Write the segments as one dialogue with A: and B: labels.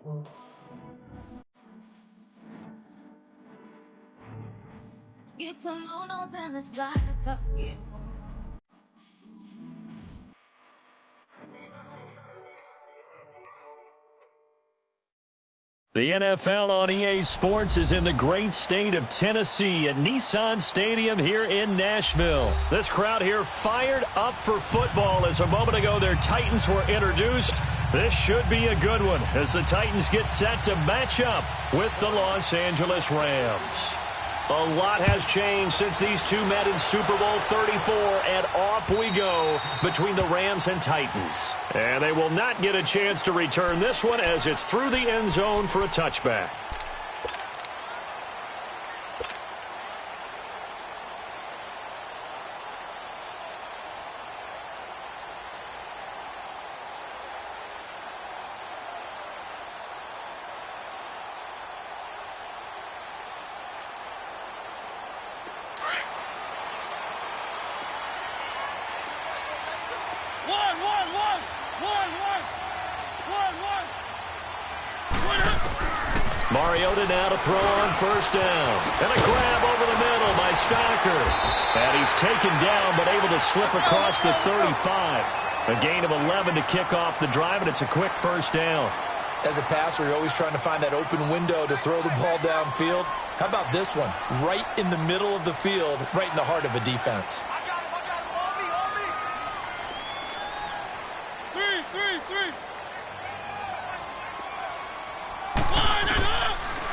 A: You come on open this block up you.
B: The NFL on EA Sports is in the great state of Tennessee at Nissan Stadium here in Nashville. This crowd here fired up for football as a moment ago their Titans were introduced. This should be a good one as the Titans get set to match up with the Los Angeles Rams. A lot has changed since these two met in Super Bowl 34, and off we go between the Rams and Titans. And they will not get a chance to return this one as it's through the end zone for a touchback. Mariota now to throw on first down. And a grab over the middle by Stocker. And he's taken down but able to slip across the 35. A gain of 11 to kick off the drive, and it's a quick first down.
C: As a passer, you're always trying to find that open window to throw the ball downfield. How about this one? Right in the middle of the field, right in the heart of a defense.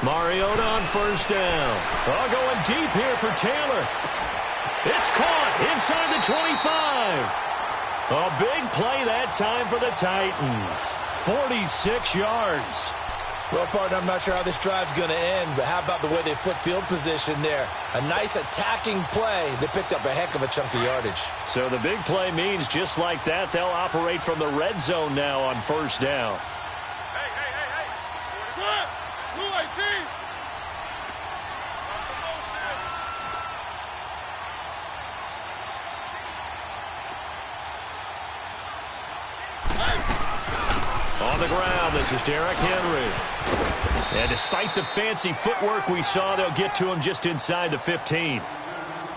B: Mariota on first down. Oh, going deep here for Taylor. It's caught inside the 25. A big play that time for the Titans. 46 yards.
C: Well, partner, I'm not sure how this drive's going to end, but how about the way they flip field position there? A nice attacking play. They picked up a heck of a chunk of yardage.
B: So the big play means just like that, they'll operate from the red zone now on first down. On the ground, this is Derrick Henry. And despite the fancy footwork we saw, they'll get to him just inside the 15.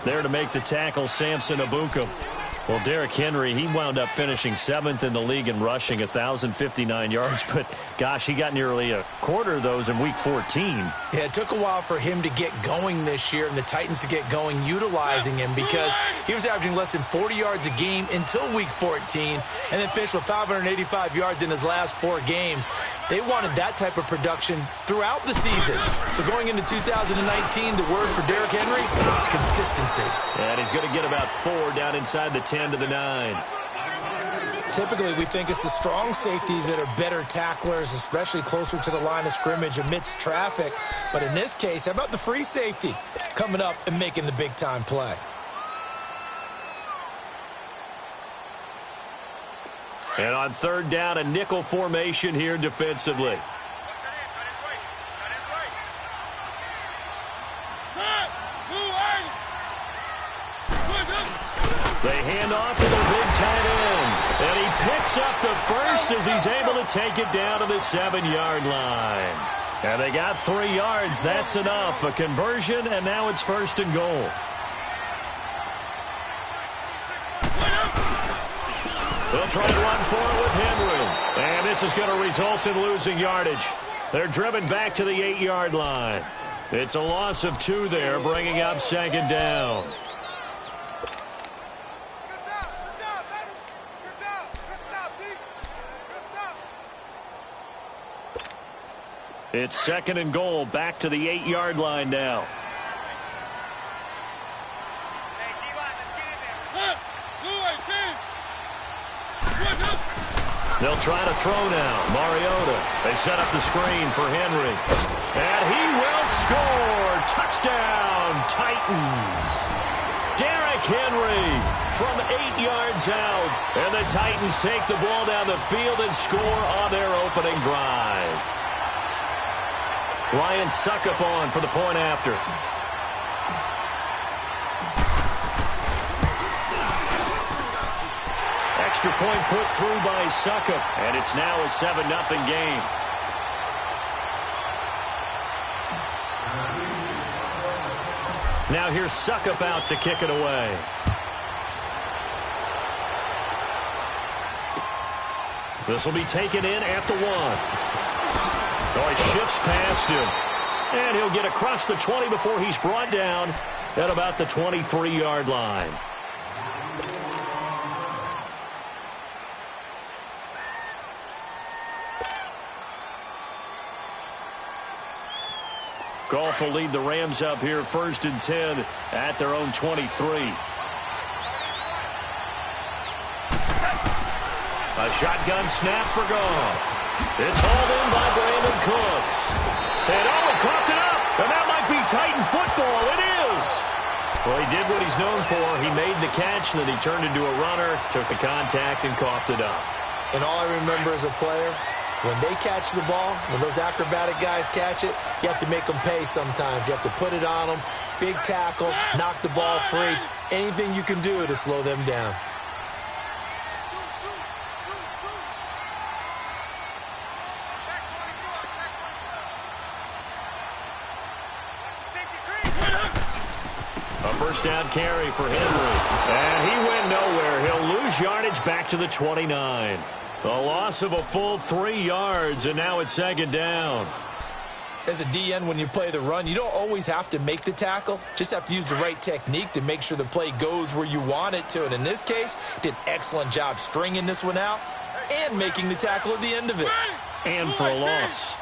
B: There to make the tackle, Samson Ebukam. Well, Derrick Henry, he wound up finishing 7th in the league in rushing, 1,059 yards. But, gosh, he got nearly a quarter of those in Week 14.
C: Yeah, it took a while for him to get going this year and the Titans to get going utilizing him because he was averaging less than 40 yards a game until Week 14 and then finished with 585 yards in his last 4 games. They wanted that type of production throughout the season. So going into 2019, the word for Derrick Henry, consistency.
B: And he's going to get about 4 down inside the 10 to the 9.
C: Typically, we think it's the strong safeties that are better tacklers, especially closer to the line of scrimmage amidst traffic. But in this case, how about the free safety coming up and making the big-time play?
B: And on third down, a nickel formation here defensively. They hand off to the big tight end. And he picks up the first as he's able to take it down to the 7-yard line. And they got 3 yards. That's enough. A conversion, and now it's first and goal. They'll try to run for it with Henry. And this is going to result in losing yardage. They're driven back to the 8-yard line. It's a loss of 2 there, bringing up second down. It's second and goal, back to the 8-yard line now. They'll try to throw now. Mariota. They set up the screen for Henry. And he will score. Touchdown, Titans. Derrick Henry from 8 yards out. And the Titans take the ball down the field and score on their opening drive. Ryan Suckup on for the point after. Extra point put through by Suckup, and it's now a 7-0 game. Now here's Suckup out to kick it away. This will be taken in at the 1. Oh, he shifts past him. And he'll get across the 20 before he's brought down at about the 23-yard line. Goff will lead the Rams up here 1st and 10 at their own 23. A shotgun snap for Goff. It's hauled in by Brandon Cooks. And he coughed it up. And that might be Titan football. It is. Well, he did what he's known for. He made the catch, then he turned into a runner, took the contact, and coughed it up.
C: And all I remember as a player, when they catch the ball, when those acrobatic guys catch it, you have to make them pay sometimes. You have to put it on them, big tackle, knock the ball free. Anything you can do to slow them down.
B: First down carry for Henry. And he went nowhere. He'll lose yardage back to the 29. A loss of a full 3 yards, and now it's 2nd down.
C: As a DN, when you play the run, you don't always have to make the tackle. Just have to use the right technique to make sure the play goes where you want it to. And in this case, did an excellent job stringing this one out and making the tackle at the end of it.
B: And for a loss.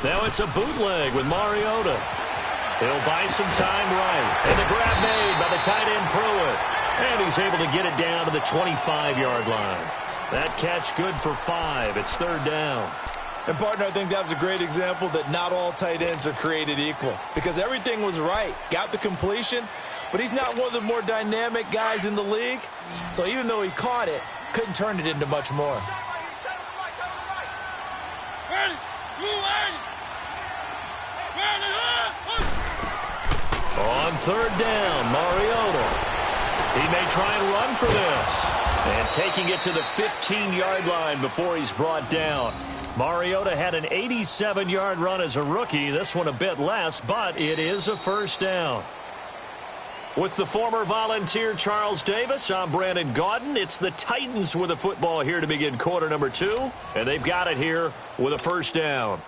B: Now it's a bootleg with Mariota. He'll buy some time right. And the grab made by the tight end Pruitt. And he's able to get it down to the 25-yard line. That catch good for 5. It's 3rd down.
C: And, partner, I think that was a great example that not all tight ends are created equal. Because everything was right. Got the completion. But he's not one of the more dynamic guys in the league. So even though he caught it, couldn't turn it into much more.
B: On 3rd down, Mariota. He may try and run for this. And taking it to the 15-yard line before he's brought down. Mariota had an 87-yard run as a rookie. This one a bit less, but it is a 1st down. With the former Volunteer Charles Davis, I'm Brandon Gaudin. It's the Titans with the football here to begin quarter number 2. And they've got it here with a 1st down.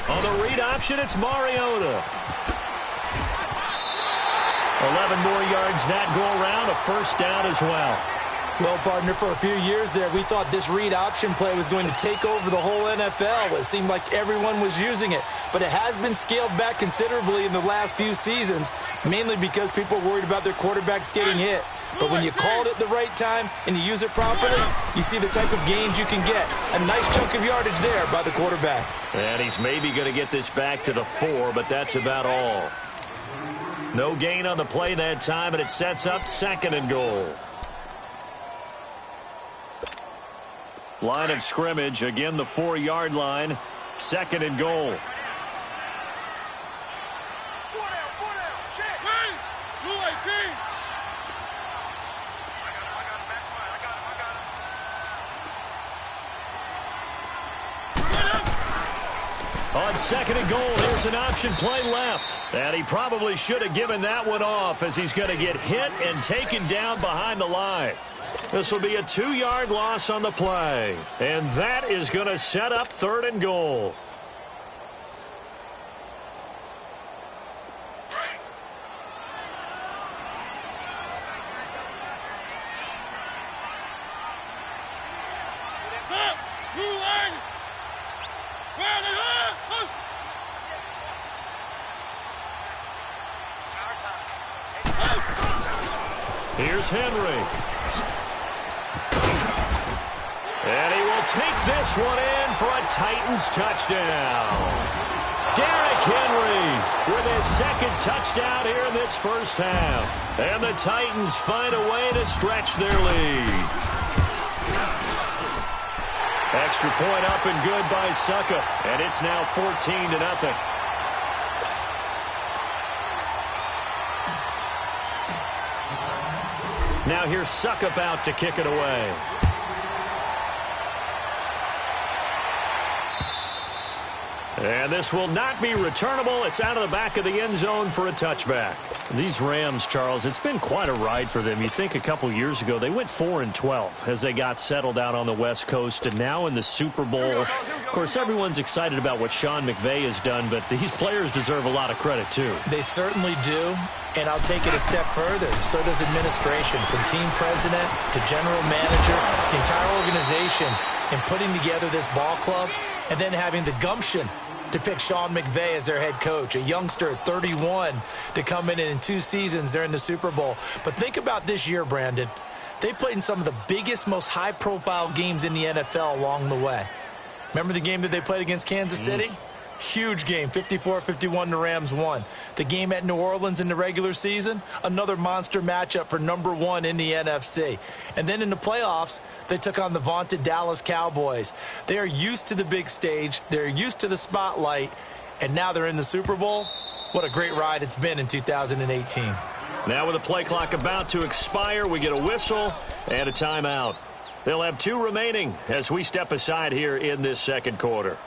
B: On the read option, it's Mariota. 11 more yards that go around, a 1st down as well.
C: Well, partner, for a few years there, we thought this read option play was going to take over the whole NFL. It seemed like everyone was using it. But it has been scaled back considerably in the last few seasons, mainly because people are worried about their quarterbacks getting hit. But when you call it at the right time and you use it properly, you see the type of gains you can get. A nice chunk of yardage there by the quarterback.
B: And he's maybe going to get this back to the 4, but that's about all. No gain on the play that time, and it sets up 2nd and goal. Line of scrimmage, again the 4-yard line, 2nd and goal. On 2nd and goal, here's an option play left. And he probably should have given that one off as he's going to get hit and taken down behind the line. This will be a 2-yard loss on the play. And that is going to set up 3rd and goal. Here's Henry. And he will take this one in for a Titans touchdown. Derrick Henry with his second touchdown here in this first half. And the Titans find a way to stretch their lead. Extra point up and good by Suckup. And it's now 14-0. Now here's Suckup out to kick it away. And this will not be returnable. It's out of the back of the end zone for a touchback. These Rams, Charles, it's been quite a ride for them. You think a couple years ago they went 4-12 as they got settled out on the West Coast, and now in the Super Bowl. Of course, everyone's excited about what Sean McVay has done, but these players deserve a lot of credit too.
C: They certainly do, and I'll take it a step further. So does administration, from team president to general manager, the entire organization, in putting together this ball club and then having the gumption to pick Sean McVay as their head coach, a youngster at 31 to come in 2 seasons. They're in the Super Bowl. But think about this year, Brandon. They played in some of the biggest, most high-profile games in the NFL along the way. Remember the game that they played against Kansas City? Huge game, 54-51, the Rams won. The game at New Orleans in the regular season, another monster matchup for #1 in the NFC. And then in the playoffs, they took on the vaunted Dallas Cowboys. They are used to the big stage. They're used to the spotlight. And now they're in the Super Bowl. What a great ride it's been in 2018.
B: Now with the play clock about to expire, we get a whistle and a timeout. They'll have 2 remaining as we step aside here in this second quarter.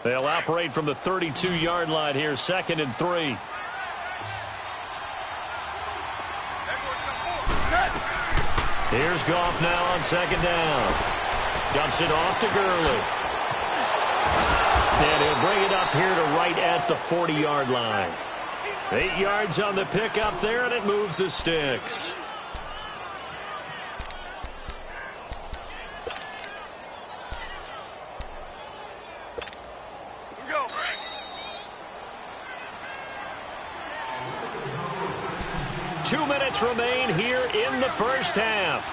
B: They'll operate from the 32-yard line here, 2nd and 3. Here's Goff now on 2nd down. Dumps it off to Gurley. And he'll bring it up here to right at the 40-yard line. 8 yards on the pickup there, and it moves the sticks. Remain here in the first half.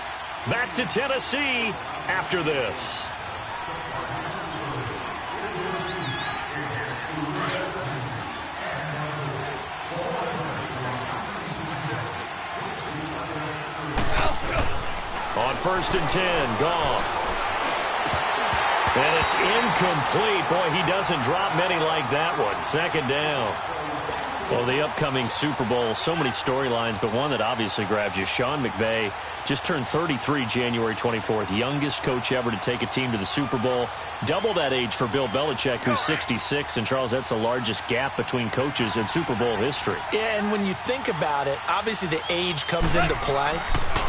B: Back to Tennessee after this. On 1st and 10, Goff. And it's incomplete. Boy, he doesn't drop many like that one. 2nd down. Well, the upcoming Super Bowl, so many storylines, but one that obviously grabs you. Sean McVay just turned 33 January 24th, youngest coach ever to take a team to the Super Bowl. Double that age for Bill Belichick, who's 66. And, Charles, that's the largest gap between coaches in Super Bowl history. Yeah, and when you think about it, obviously the age comes into play.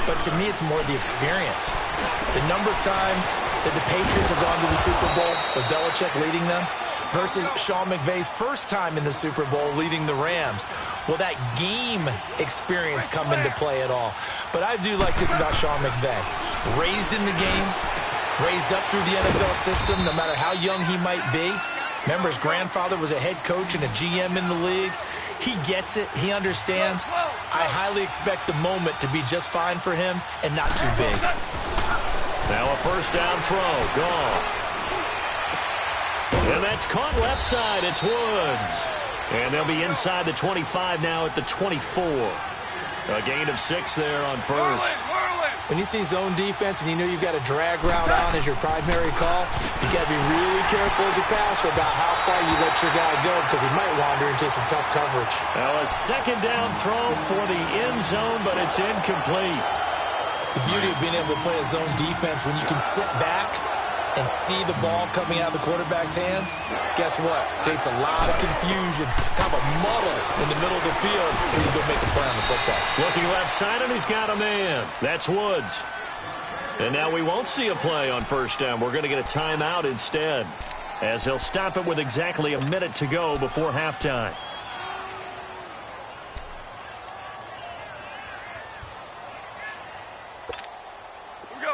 B: But to me, it's more the experience. The number of times that the Patriots have gone to the Super Bowl with Belichick leading them, versus Sean McVay's first time in the Super Bowl leading the Rams. Will that game experience come into play at all? But I do like this about Sean McVay. Raised in the game, raised up through the NFL system, no matter how young he might be. Remember, his grandfather was a head coach and a GM in the league. He gets it. He understands. I highly expect the moment to be just fine for him and not too big. Now a 1st down throw. Gone. And that's caught left side. It's Woods. And they'll be inside the 25 now at the 24. A gain of 6 there on 1st. When you see zone defense and you know you've got a drag route on as your primary call, you got to be really careful as a passer about how far you let your guy go, because he might wander into some tough coverage. Now a 2nd down throw for the end zone, but it's incomplete. The beauty of being able to play a zone defense, when you can sit back and see the ball coming out of the quarterback's hands, guess what? Creates a lot of confusion, kind of a muddle in the middle of the field when you go make a play on the football. Looking left side, and he's got a man. That's Woods. And now we won't see a play on 1st down. We're going to get a timeout instead, as he'll stop it with exactly a minute to go before halftime.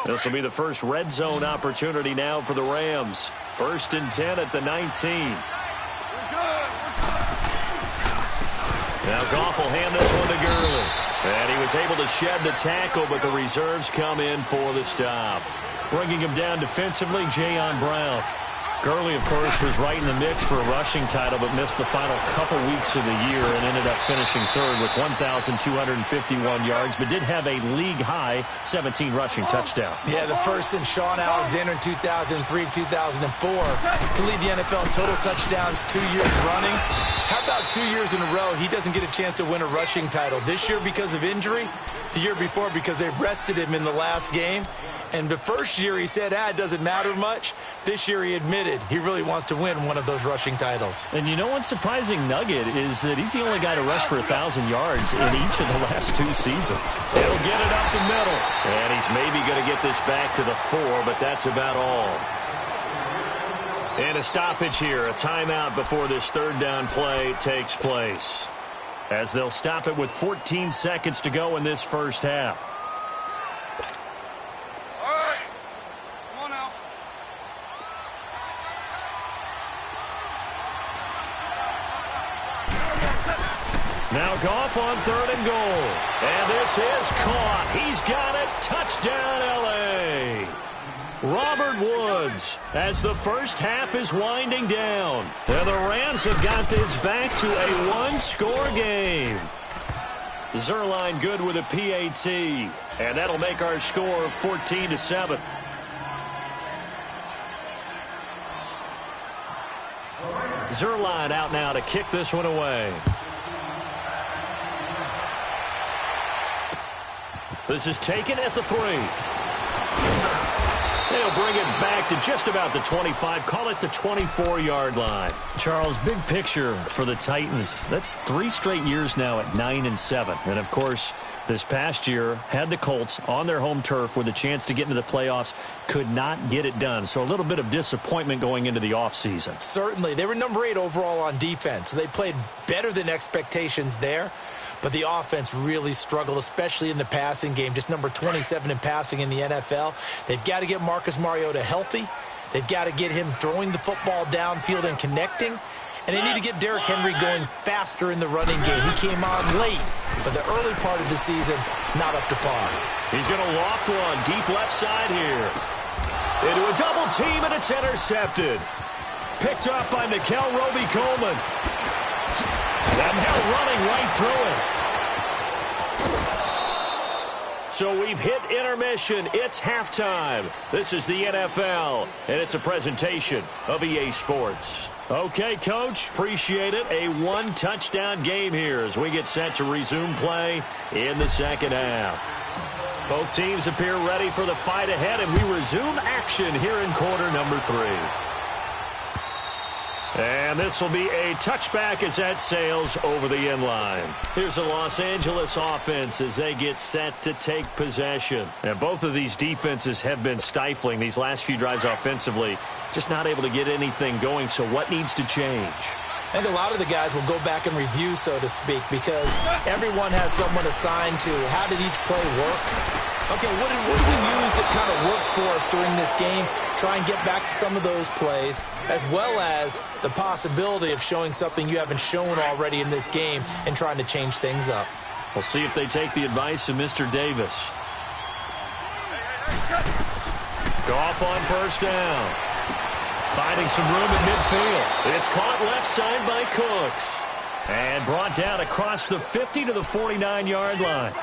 B: This will be the first red zone opportunity now for the Rams. 1st and 10 at the 19. Now Goff will hand this one to Gurley. And he was able to shed the tackle, but the reserves come in for the stop. Bringing him down defensively, Jayon Brown. Gurley, of course, was right in the mix for a rushing title, but missed the final couple weeks of the year and ended up finishing third with 1,251 yards, but did have a league-high 17 rushing touchdowns.
C: Yeah, the first in Sean Alexander in 2003, 2004 to lead the NFL in total touchdowns 2 years running. How about 2 years in a row he doesn't get a chance to win a rushing title? This year because of injury, the year before because they rested him in the last game. And the first year he said, it doesn't matter much. This year he admitted he really wants to win one of those rushing titles.
B: And you know one surprising nugget is that he's the only guy to rush for 1,000 yards in each of the last 2 seasons. He'll get it up the middle. And he's maybe going to get this back to the 4, but that's about all. And a stoppage here, a timeout before this third down play takes place, as they'll stop it with 14 seconds to go in this first half. Now Goff on 3rd and goal. And this is caught. He's got it. Touchdown, L.A. Robert Woods, as the first half is winding down. And the Rams have got this back to a one-score game. Zerline good with a PAT. And that'll make our score 14-7. Zerline out now to kick this one away. This is taken at the 3. They'll bring it back to just about the 25. Call it the 24-yard line. Charles, big picture for the Titans. That's 3 straight years now at 9-7. And, of course, this past year had the Colts on their home turf with a chance to get into the playoffs. Could not get it done. So a little bit of disappointment going into the offseason.
C: Certainly. They were number 8 overall on defense. So they played better than expectations there. But the offense really struggled, especially in the passing game. Just number 27 in passing in the NFL. They've got to get Marcus Mariota healthy. They've got to get him throwing the football downfield and connecting. And they need to get Derrick Henry going faster in the running game. He came on late, but the early part of the season, not up to par.
B: He's going to loft one deep left side here. Into a double team, and it's intercepted. Picked up by Nikel Roby-Coleman. And now running right through it. So we've hit intermission. It's halftime. This is the NFL, and it's a presentation of EA Sports. Okay, Coach, appreciate it. A one-touchdown game here as we get set to resume play in the second half. Both teams appear ready for the fight ahead, and we resume action here in quarter number 3. And this will be a touchback as that sails over the end line. Here's the Los Angeles offense as they get set to take possession. And both of these defenses have been stifling these last few drives offensively. Just not able to get anything going, so what needs to change?
C: I think a lot of the guys will go back and review, so to speak, because everyone has someone assigned to how did each play work. Okay, what did we use that kind of worked for us during this game? Try and get back to some of those plays, as well as the possibility of showing something you haven't shown already in this game and trying to change things up.
B: We'll see if they take the advice of Mr. Davis. Goff on first down. Finding some room in midfield. It's caught left side by Cooks. And brought down across the 50 to the 49-yard line.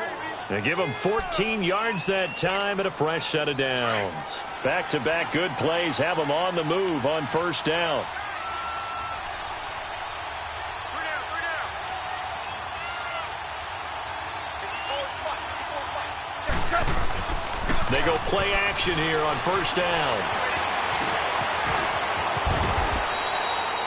B: They give him 14 yards that time and a fresh set of downs. Back-to-back good plays have them on the move on first down. They go play action here on first down.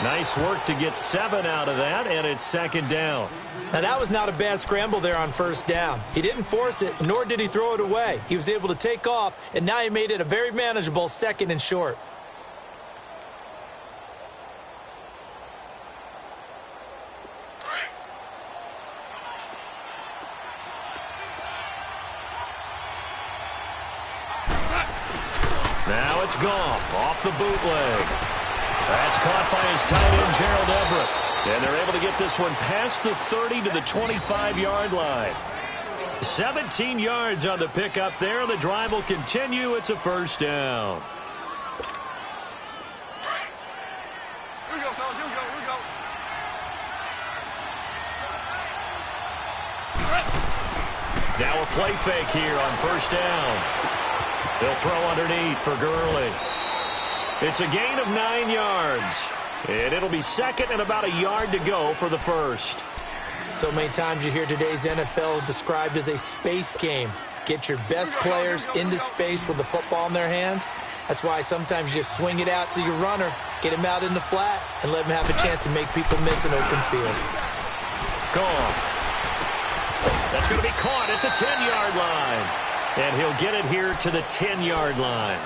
B: Nice work to get 7 out of that, and it's second down.
C: Now, that was not a bad scramble there on first down. He didn't force it, nor did he throw it away. He was able to take off, and now he made it a very manageable second and short. Goff off the bootleg. That's caught by his tight end, Gerald Everett.
B: And they're able to get this one past the 30 to the 25-yard line. 17 yards on the pickup there. The drive will continue. It's a first down.
D: Here we go, fellas. Here we go. Here we go.
B: Now a play fake here on first down. They'll throw underneath for Gurley. It's a gain of 9 yards. And it'll be second and about a yard to go for the first.
C: So many times you hear today's NFL described as a space game. Get your best players into space with the football in their hands. That's why sometimes you just swing it out to your runner, get him out in the flat, and let him have a chance to make people miss an open field.
B: Gone. That's going to be caught at the 10-yard line. And he'll get it here to the 10-yard line.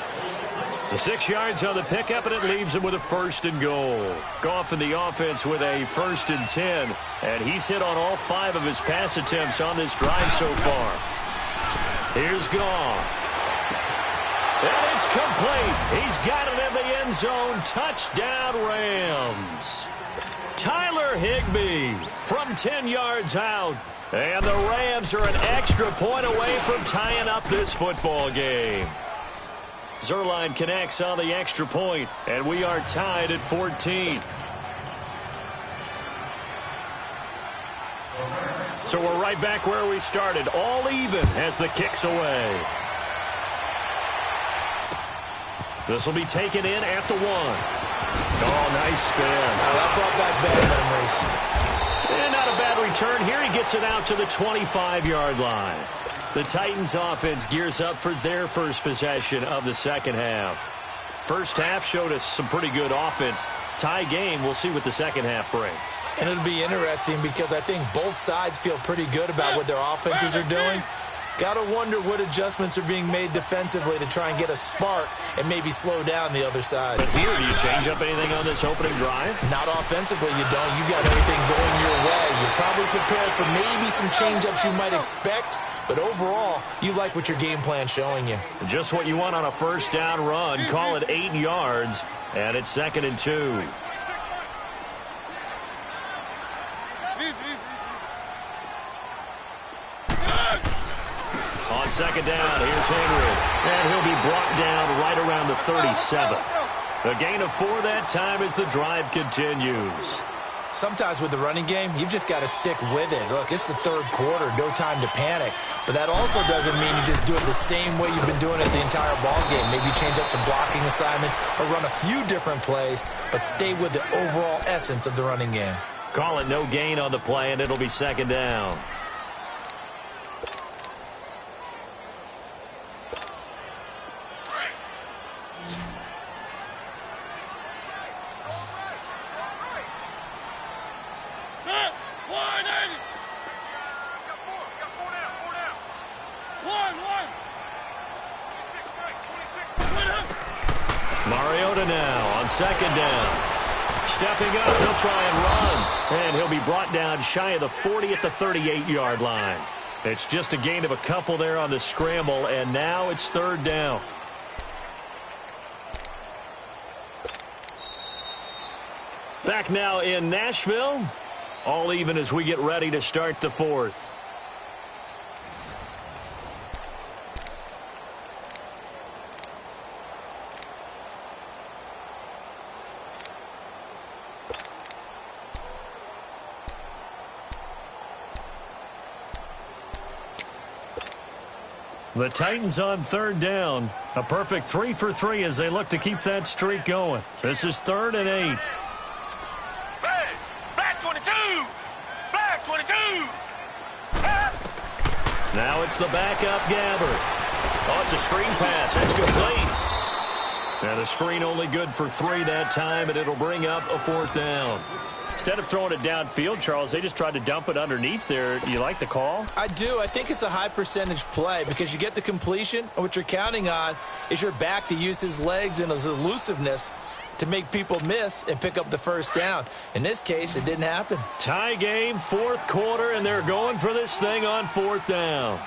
B: The 6 yards on the pickup, and it leaves him with a first and goal. Goff in the offense with a first and 10. And he's hit on all 5 of his pass attempts on this drive so far. Here's Goff. And it's complete. He's got it in the end zone. Touchdown, Rams. Tyler Higbee from 10 yards out. And the Rams are an extra point away from tying up this football game. Zerline connects on the extra point, and we are tied at 14. So we're right back where we started, all even as the kick's away. This will be taken in at the 1. Oh, nice spin.
C: That brought back bad memories.
B: And not a bad return here. He gets it out to the 25-yard line. The Titans offense gears up for their first possession of the second half. First half showed us some pretty good offense. Tie game, we'll see what the second half brings.
C: And it'll be interesting because I think both sides feel pretty good about what their offenses are doing. Got to wonder what adjustments are being made defensively to try and get a spark and maybe slow down the other side.
B: But here, do you change up anything on this opening drive?
C: Not offensively, you don't. You got everything going your way. You're probably prepared for maybe some change-ups you might expect, but overall, you like what your game plan's showing you.
B: Just what you want on a first down run. Call it 8 yards, and it's 2nd and 2. On second down, here's Henry. And he'll be brought down right around the 37. A gain of 4 that time as the drive continues.
C: Sometimes with the running game, you've just got to stick with it. Look, it's the third quarter, no time to panic. But that also doesn't mean you just do it the same way you've been doing it the entire ball game. Maybe change up some blocking assignments or run a few different plays, but stay with the overall essence of the running game.
B: Call it no gain on the play, and it'll be second down. Mariota now on second down. Stepping up, he'll try and run. And he'll be brought down shy of the 40 at the 38-yard line. It's just a gain of a couple there on the scramble, and now it's third down. Back now in Nashville. All even as we get ready to start the fourth. The Titans on third down. A perfect 3 for 3 as they look to keep that streak going. This is 3rd and 8.
D: Hey, black 22! Black 22!
B: Now it's the backup Gabbert. Oh, it's a screen pass. That's complete. And a screen only good for 3 that time, and it'll bring up a 4th down. Instead of throwing it downfield, Charles, they just tried to dump it underneath there. Do you like the call?
C: I do. I think it's a high percentage play because you get the completion, and what you're counting on is your back to use his legs and his elusiveness to make people miss and pick up the first down. In this case, it didn't happen.
B: Tie game, 4th quarter, and they're going for this thing on 4th down.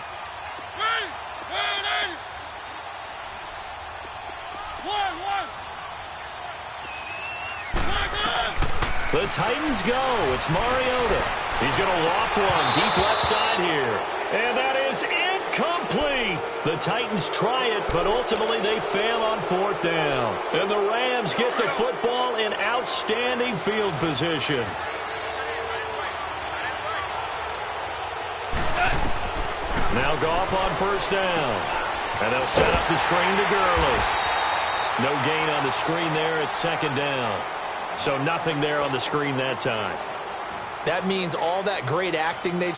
B: The Titans go. It's Mariota. He's going to loft one deep left side here. And that is incomplete. The Titans try it, but ultimately they fail on fourth down. And the Rams get the football in outstanding field position. Now Goff on first down. And they'll set up the screen to Gurley. No gain on the screen there. It's second down. So nothing there on the screen that time.
C: That means all that great acting they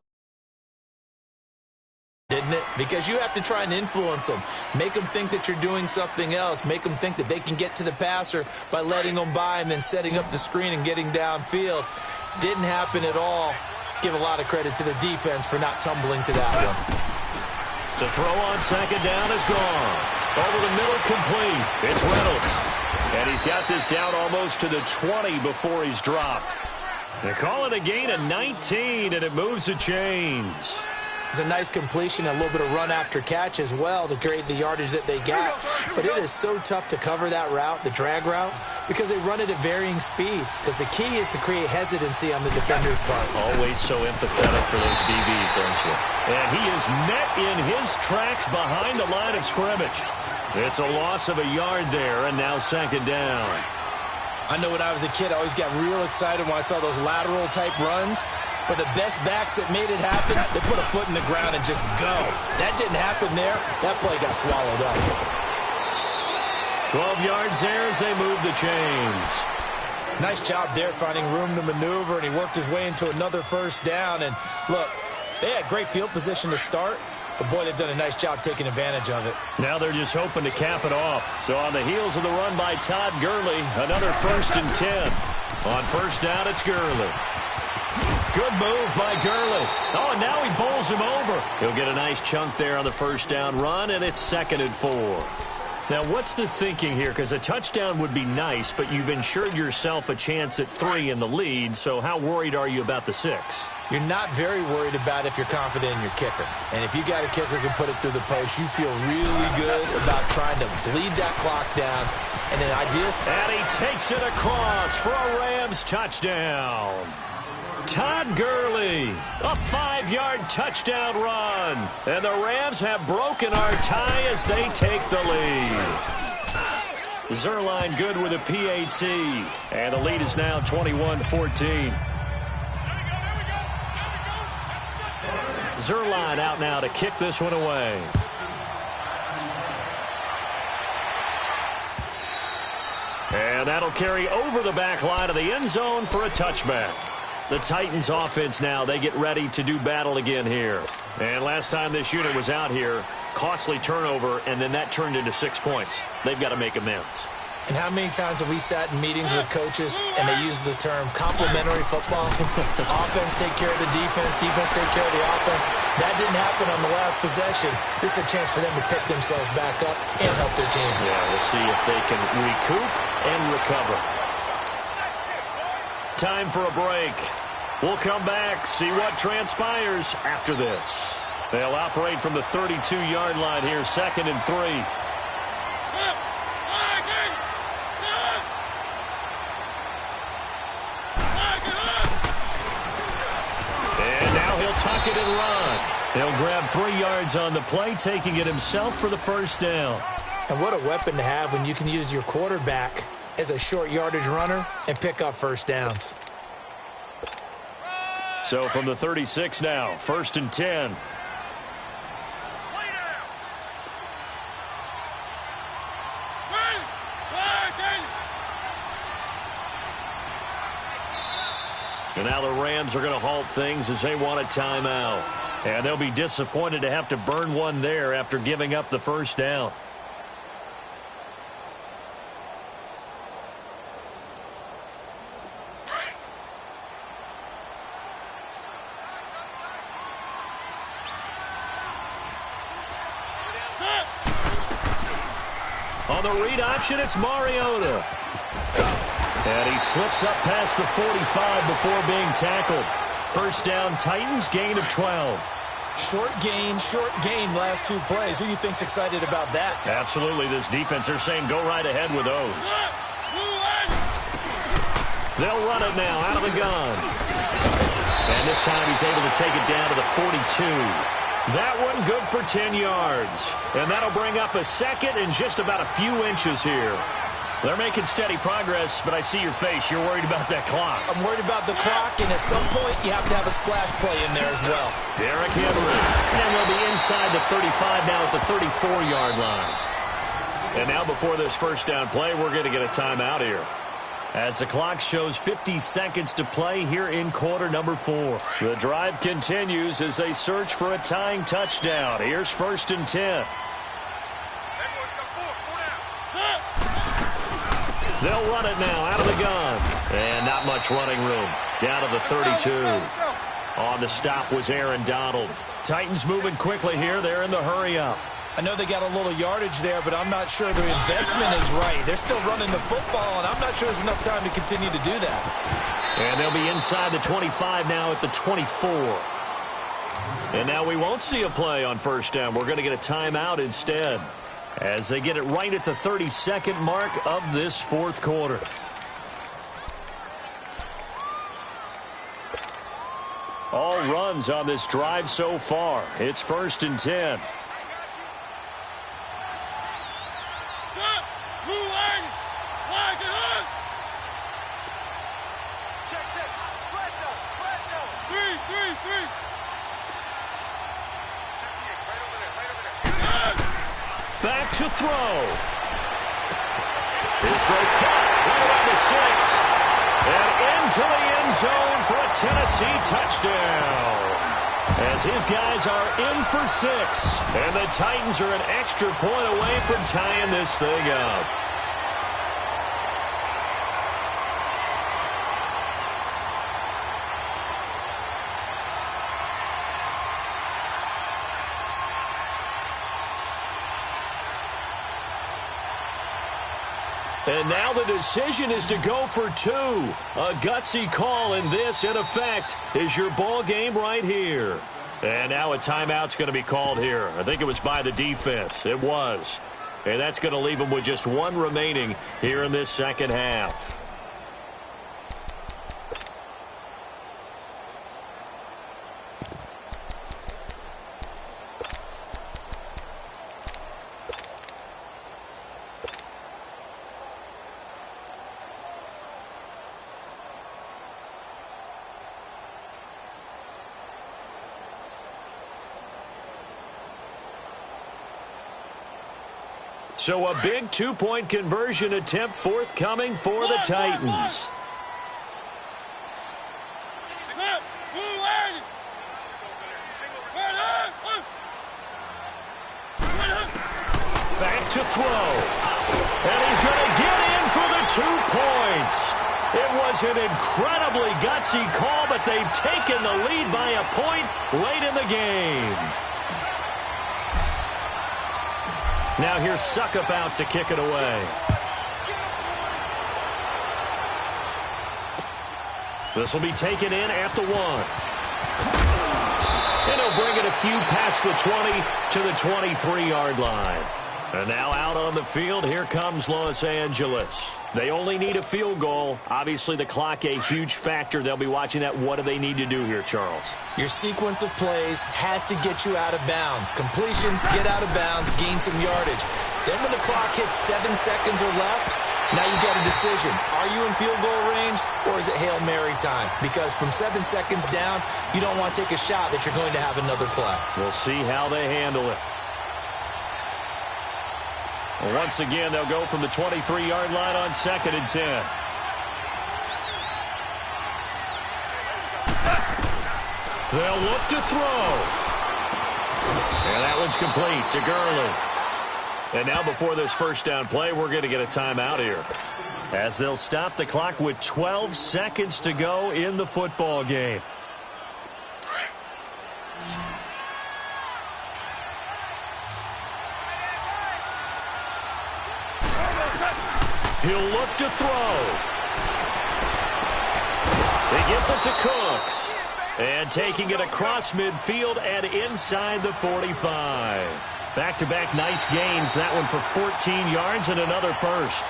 C: didn't it? Because you have to try and influence them. Make them think that you're doing something else. Make them think that they can get to the passer by letting them by and then setting up the screen and getting downfield. Didn't happen at all. Give a lot of credit to the defense for not tumbling to that one.
B: The throw on second down is gone. Over the middle, complete. It's Reynolds. And he's got this down almost to the 20 before he's dropped. They call it a gain of 19, and it moves the chains.
C: It's a nice completion, a little bit of run after catch as well to create the yardage that they got. But it is so tough to cover that route, the drag route, because they run it at varying speeds. Because the key is to create hesitancy on the defender's part.
B: Always so empathetic for those DBs, aren't you? And he is met in his tracks behind the line of scrimmage. It's a loss of a yard there, and now second down.
C: I know when I was a kid, I always got real excited when I saw those lateral-type runs. But the best backs that made it happen, they put a foot in the ground and just go. That didn't happen there. That play got swallowed up.
B: 12 yards there as they move the chains.
C: Nice job there finding room to maneuver, and he worked his way into another first down. And, look, they had great field position to start, but, boy, they've done a nice job taking advantage of it.
B: Now they're just hoping to cap it off. So on the heels of the run by Todd Gurley, another 1st and 10. On first down, it's Gurley. Good move by Gurley. Oh, and now he bowls him over. He'll get a nice chunk there on the first down run, and it's 2nd and 4. Now, what's the thinking here? Because a touchdown would be nice, but you've ensured yourself a chance at 3 in the lead, so how worried are you about the 6?
C: You're not very worried about if you're confident in your kicker. And if you got a kicker who can put it through the post, you feel really good about trying to bleed that clock down. And an ideal...
B: And he takes it across for a Rams touchdown. Todd Gurley, a 5-yard touchdown run. And the Rams have broken our tie as they take the lead. Zerline good with a PAT. And the lead is now 21-14. Zerline out now to kick this one away. And that'll carry over the back line of the end zone for a touchback. The Titans offense now, they get ready to do battle again here. And last time this unit was out here, costly turnover, and then that turned into 6 points. They've got to make amends.
C: And how many times have we sat in meetings with coaches and they use the term complementary football? Offense take care of the defense, defense take care of the offense. That didn't happen on the last possession. This is a chance for them to pick themselves back up and help their team.
B: Yeah, we'll see if they can recoup and recover. Time for a break. We'll come back, see what transpires after this. They'll operate from the 32-yard line here, 2nd and 3. And now he'll tuck it and run. He'll grab 3 yards on the play, taking it himself for the first down.
C: And what a weapon to have when you can use your quarterback as a short yardage runner and pick up first downs.
B: So from the 36 now, 1st and 10. And now the Rams are going to halt things as they want a timeout. And they'll be disappointed to have to burn one there after giving up the first down. On the read option, it's Mariota. And he slips up past the 45 before being tackled. First down, Titans, gain of 12.
C: Short gain, last 2 plays. Who do you think's excited about that?
B: Absolutely, this defense, they're saying go right ahead with those. They'll run it now out of the gun. And this time he's able to take it down to the 42. That one good for 10 yards. And that'll bring up a second and just about a few inches here. They're making steady progress, but I see your face. You're worried about that clock.
C: I'm worried about the clock, and at some point you have to have a splash play in there as well.
B: Derrick Henry. And they'll be inside the 35 now at the 34-yard line. And now before this first down play, we're going to get a timeout here, as the clock shows 50 seconds to play here in quarter number 4. The drive continues as they search for a tying touchdown. Here's 1st and 10. They'll run it now out of the gun. And not much running room. Down to the 32. On the stop was Aaron Donald. Titans moving quickly here. They're in the hurry-up.
C: I know they got a little yardage there, but I'm not sure their investment is right. They're still running the football, and I'm not sure there's enough time to continue to do that.
B: And they'll be inside the 25 now at the 24. And now we won't see a play on first down. We're going to get a timeout instead, as they get it right at the 32nd mark of this fourth quarter. All runs on this drive so far. It's 1st and 10. Back to throw. This throw caught right around the 6. And into the end zone for a Tennessee touchdown, as his guys are in for 6. And the Titans are an extra point away from tying this thing up. And now the decision is to go for 2. A gutsy call, and this, in effect, is your ball game right here. And now a timeout's going to be called here. I think it was by the defense. It was. And that's going to leave them with just 1 remaining here in this second half. So a big 2-point conversion attempt forthcoming for the Titans. Back to throw. And he's going to get in for the 2 points. It was an incredibly gutsy call, but they've taken the lead by a point late in the game. Now here's Suckup out to kick it away. This will be taken in at the 1. And he'll bring it a few past the 20 to the 23-yard line. And now out on the field, here comes Los Angeles. They only need a field goal. Obviously, the clock a huge factor. They'll be watching that. What do they need to do here, Charles?
C: Your sequence of plays has to get you out of bounds. Completions, get out of bounds, gain some yardage. Then when the clock hits 7 seconds or left, now you've got a decision. Are you in field goal range, or is it Hail Mary time? Because from 7 seconds down, you don't want to take a shot that you're going to have another play.
B: We'll see how they handle it. Once again, they'll go from the 23-yard line on 2nd and 10. They'll look to throw. And that one's complete to Gurley. And now before this first down play, we're going to get a timeout here, as they'll stop the clock with 12 seconds to go in the football game. He'll look to throw. He gets it to Cooks. And taking it across midfield and inside the 45. Back-to-back nice gains. That one for 14 yards and another first.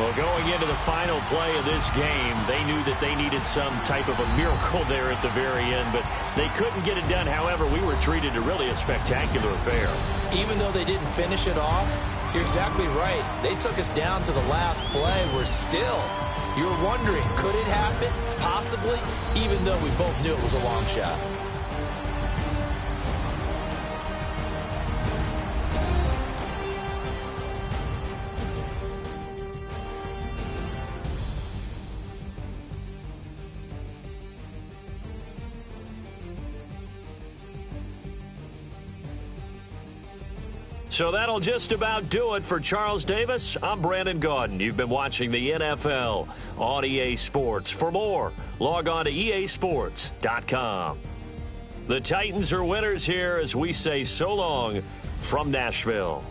B: Well, going into the final play of this game, they knew that they needed some type of a miracle there at the very end, but they couldn't get it done. However, we were treated to really a spectacular affair.
C: Even though they didn't finish it off, you're exactly right. They took us down to the last play. You're wondering, could it happen? Possibly, even though we both knew it was a long shot.
B: So that'll just about do it for Charles Davis. I'm Brandon Gaudin. You've been watching the NFL on EA Sports. For more, log on to easports.com. The Titans are winners here as we say so long from Nashville.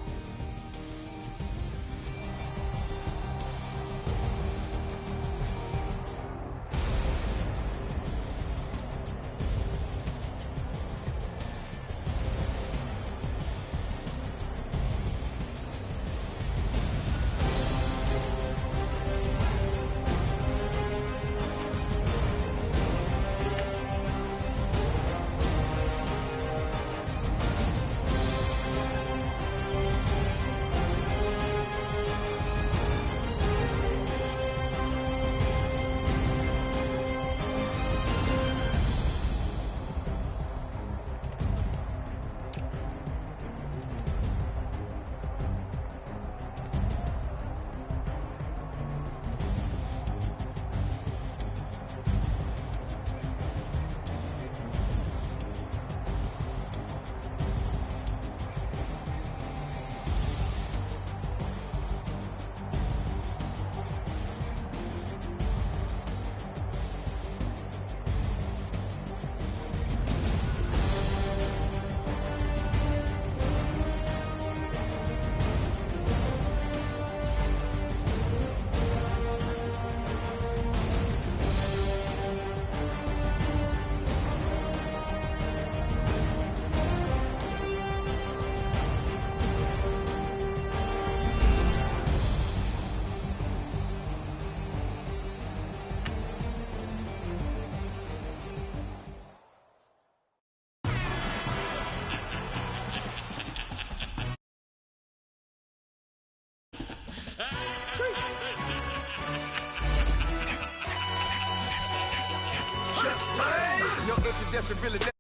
D: Your introduction really